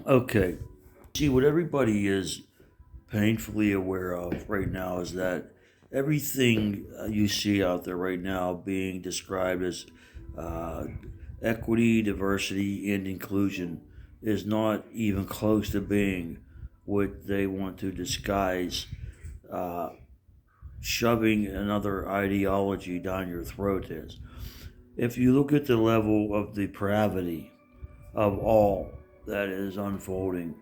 Okay. See, what everybody is painfully aware of right now is that everything you see out there right now being described as uh, equity, diversity, and inclusion is not even close to being what they want to disguise, uh, shoving another ideology down your throat is. If you look at the level of depravity of all that is unfolding,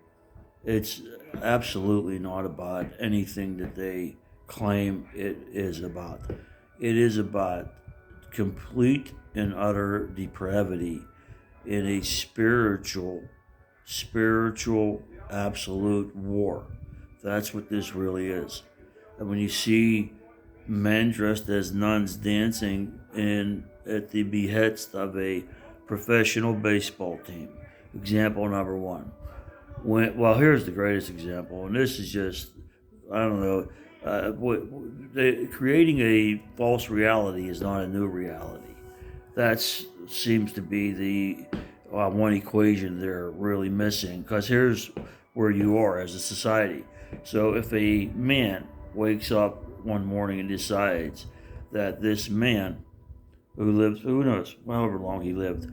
it's absolutely not about anything that they claim it is about. It is about complete and utter depravity in a spiritual, absolute war. That's what this really is. And when you see men dressed as nuns dancing in at the behest of a professional baseball team, example number one. Here's the greatest example, and this is just, I don't know, creating a false reality is not a new reality. That seems to be the one equation they're really missing, because here's where you are as a society. So if a man wakes up one morning and decides that this man who lives, who knows, however long he lived,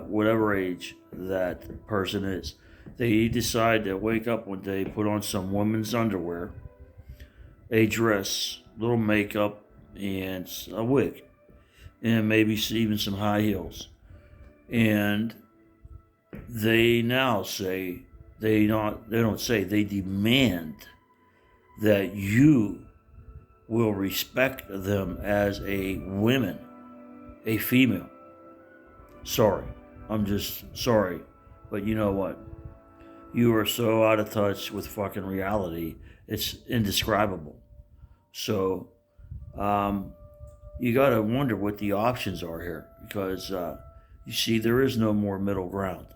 whatever age that person is, they decide to wake up one day, put on some women's underwear, a dress, little makeup, and a wig, and maybe even some high heels. And they now say they demand that you will respect them as a woman, a female. Sorry, I'm just sorry, but you know what? You are so out of touch with fucking reality. It's indescribable. So, you got to wonder what the options are here, because you see, there is no more middle ground.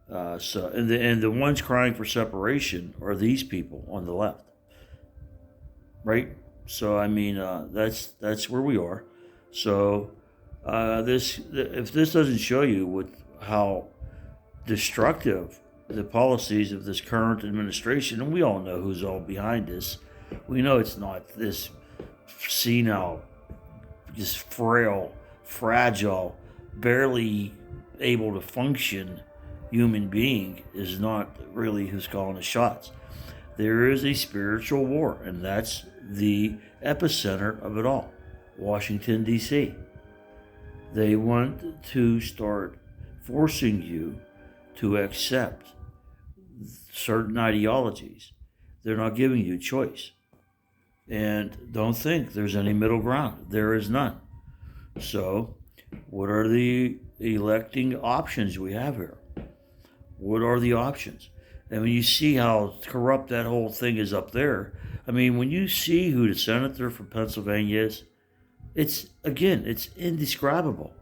And the ones crying for separation are these people on the left, right? So I mean, that's where we are. So this if this doesn't show you how destructive the policies of this current administration, and we all know who's all behind this. We know it's not this senile, just frail, fragile, barely able to function human being is not really who's calling the shots. There is a spiritual war, and that's the epicenter of it all. Washington, D.C. They want to start forcing you to accept certain ideologies. They're not giving you choice. And don't think there's any middle ground. There is none. So, what are the electing options we have here? What are the options? And when you see how corrupt that whole thing is up there, I mean, when you see who the senator from Pennsylvania is, it's indescribable.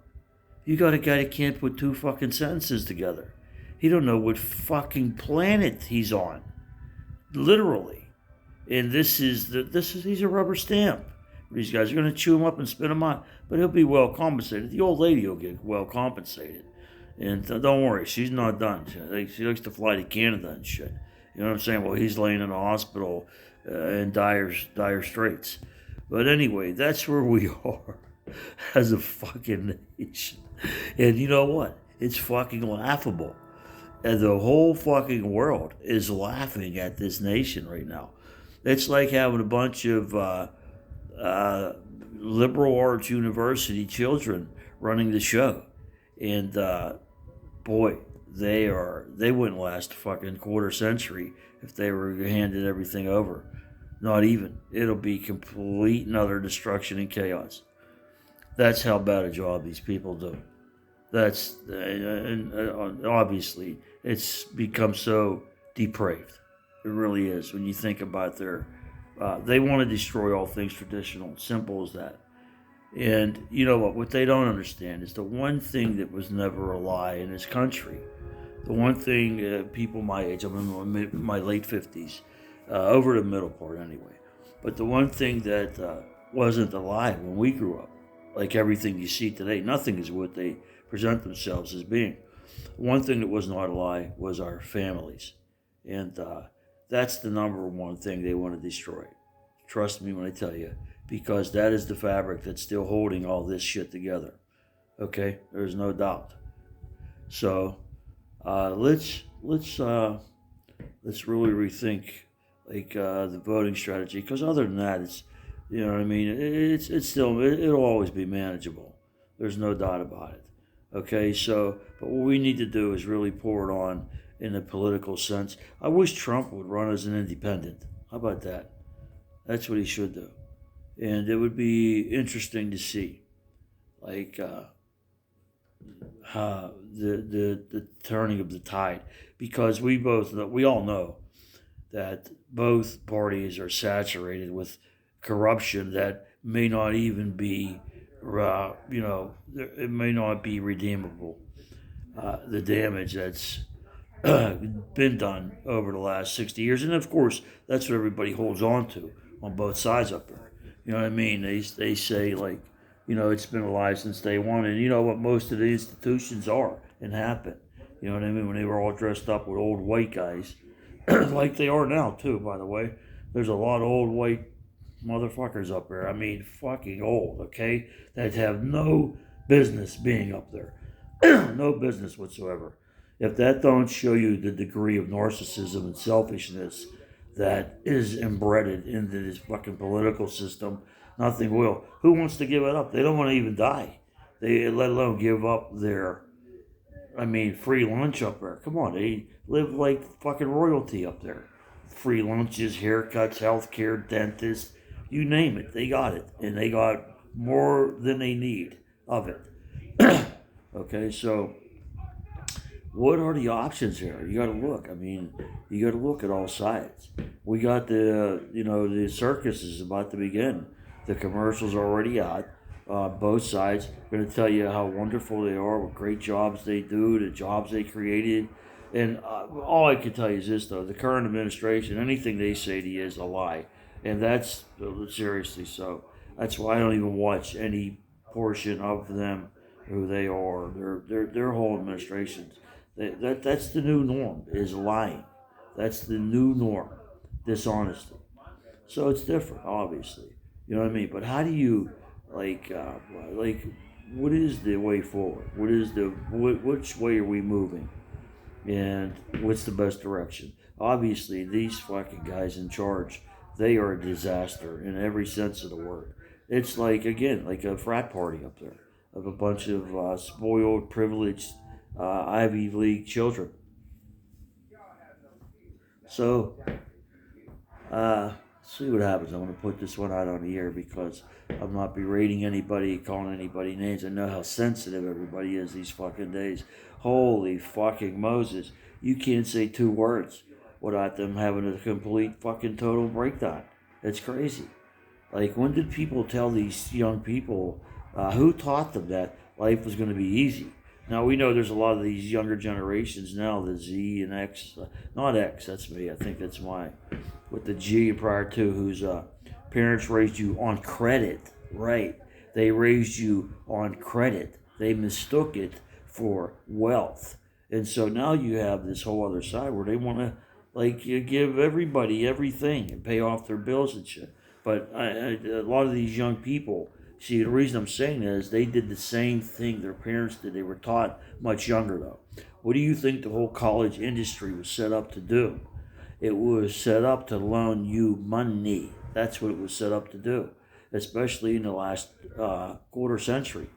You got a guy that can't put two fucking sentences together. He don't know what fucking planet he's on, literally. And he's a rubber stamp. These guys are going to chew him up and spit him out, but he'll be well compensated. The old lady will get well compensated. And don't worry, she's not done. She likes to fly to Canada and shit. You know what I'm saying? Well, he's laying in a hospital in dire straits. But anyway, that's where we are as a fucking nation. And you know what? It's fucking laughable. And the whole fucking world is laughing at this nation right now. It's like having a bunch of liberal arts university children running the show. And boy, they wouldn't last a fucking quarter century if they were handed everything over. Not even. It'll be complete and utter destruction and chaos. That's how bad a job these people do. That's obviously it's become so depraved. It really is. When you think about they want to destroy all things traditional. Simple as that. And you know what? What they don't understand is the one thing that was never a lie in this country. The one thing people my age, I'm in my late 50s, over the middle part anyway. But the one thing that wasn't a lie when we grew up, like everything you see today, nothing is what they present themselves as being. One thing that was not a lie was our families. And that's the number one thing they want to destroy. Trust me when I tell you, because that is the fabric that's still holding all this shit together. Okay, there's no doubt. So let's really rethink the voting strategy. Because other than that, it's you know what I mean. It's still it'll always be manageable. There's no doubt about it. Okay, so but what we need to do is really pour it on in the political sense. I wish Trump would run as an independent. How about that? That's what he should do, and it would be interesting to see, like the turning of the tide, because we all know that both parties are saturated with corruption that may not even be, it may not be redeemable. The damage that's been done over the last 60 years, and of course that's what everybody holds on to on both sides up there. You know what I mean? They say like, it's been alive since day one, and you know what most of the institutions are and have been. You know what I mean? When they were all dressed up with old white guys, like they are now too. By the way, there's a lot of old white motherfuckers up there. I mean, fucking old. Okay, that have no business being up there, no business whatsoever. If that don't show you the degree of narcissism and selfishness that is embedded into this fucking political system, nothing will. Who wants to give it up? They don't want to even die. They let alone give up their, free lunch up there. Come on, they live like fucking royalty up there. Free lunches, haircuts, healthcare, dentists, you name it, they got it, and they got more than they need of it. Okay, so what are the options here? You got to look. You got to look at all sides. We got the circus is about to begin. The commercials are already out. Both sides are going to tell you how wonderful they are, what great jobs they do, the jobs they created. And all I can tell you is this, though. The current administration, anything they say to you is a lie. And that's seriously so. That's why I don't even watch any portion of them, who they are, their whole administrations. That's the new norm, is lying. That's the new norm, dishonesty. So it's different, obviously. You know what I mean? But how do you, what is the way forward? Which way are we moving? And what's the best direction? Obviously, these fucking guys in charge, they are a disaster in every sense of the word. It's like a frat party up there of a bunch of spoiled, privileged Ivy League children. So, see what happens. I'm going to put this one out on the air because I'm not berating anybody, calling anybody names. I know how sensitive everybody is these fucking days. Holy fucking Moses. You can't say 2 words without them having a complete fucking total breakdown. It's crazy. Like, when did people tell these young people, who taught them that life was going to be easy? Now, we know there's a lot of these younger generations now, the Z and X, not X, that's me, I think that's mine, with the G prior to, whose parents raised you on credit, right? They raised you on credit. They mistook it for wealth. And so now you have this whole other side where they want to, you give everybody everything and pay off their bills and shit. But a lot of these young people, see, the reason I'm saying that is they did the same thing their parents did. They were taught much younger, though. What do you think the whole college industry was set up to do? It was set up to loan you money. That's what it was set up to do, especially in the last quarter century.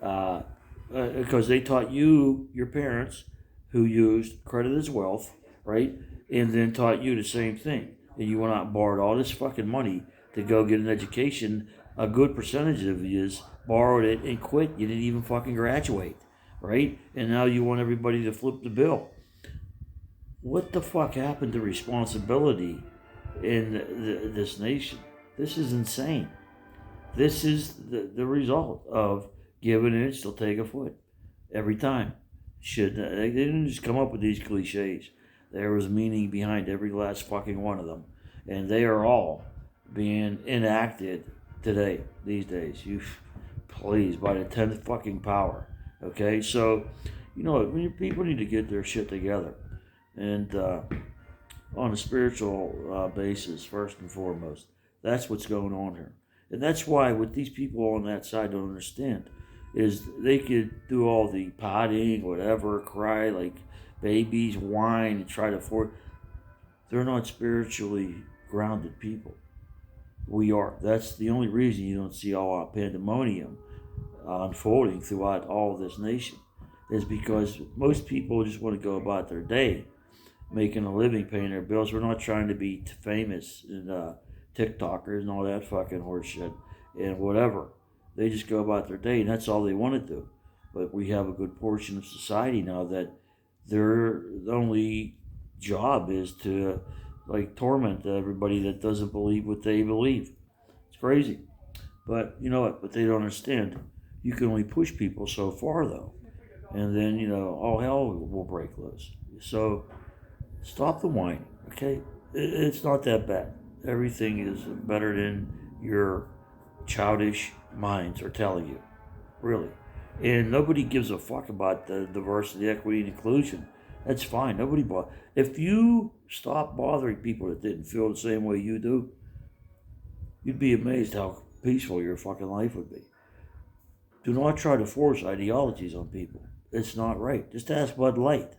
Because they taught you, your parents, who used credit as wealth, right? And then taught you the same thing. And you went out and borrowed all this fucking money to go get an education. A good percentage of you borrowed it and quit. You didn't even fucking graduate, right? And now you want everybody to flip the bill. What the fuck happened to responsibility in this nation? This is insane. This is the result of give an inch, they'll take a foot. Every time. They didn't just come up with these cliches. There was meaning behind every last fucking one of them. And they are all being enacted today, these days. Please, by the 10th fucking power. Okay, so, People need to get their shit together, and on a spiritual basis, first and foremost. That's what's going on here. And that's why what these people on that side don't understand is they could do all the potting, whatever, cry like babies, whine, and try to force. They're not spiritually grounded people. We are. That's the only reason you don't see all our pandemonium unfolding throughout all of this nation, is because most people just want to go about their day making a living, paying their bills. We're not trying to be famous and TikTokers and all that fucking horse shit and whatever. They just go about their day, and that's all they want to do. But we have a good portion of society now that their only job is to torment everybody that doesn't believe what they believe. It's crazy. But you know what? But they don't understand. You can only push people so far, though. And then, all hell will break loose. So stop the whining, okay? It's not that bad. Everything is better than your childish minds are telling you, really. And nobody gives a fuck about the diversity, equity, and inclusion. That's fine. Nobody If you stop bothering people that didn't feel the same way you do, you'd be amazed how peaceful your fucking life would be. Do not try to force ideologies on people. It's not right. Just ask Bud Light.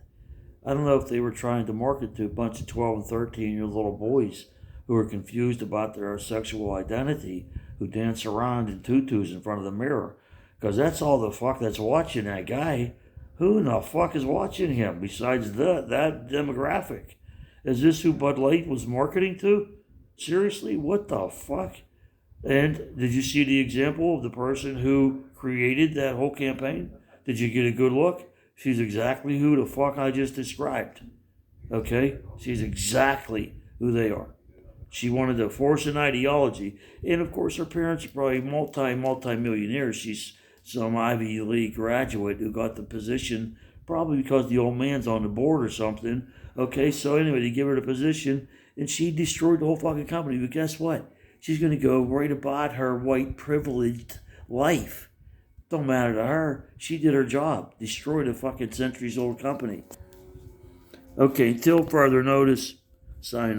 I don't know if they were trying to market to a bunch of 12 and 13-year-old little boys who are confused about their sexual identity, who dance around in tutus in front of the mirror. Because that's all the fuck that's watching that guy. Who in the fuck is watching him besides that demographic? Is this who Bud Light was marketing to? Seriously? What the fuck? And did you see the example of the person who created that whole campaign? Did you get a good look? She's exactly who the fuck I just described. Okay? She's exactly who they are. She wanted to force an ideology. And of course her parents are probably multi-millionaires. She's some Ivy League graduate who got the position probably because the old man's on the board or something. Okay, so anyway, they give her the position and she destroyed the whole fucking company. But guess what? She's going to go right about her white privileged life. Don't matter to her. She did her job. Destroyed a fucking centuries old company. Okay, until further notice, sign.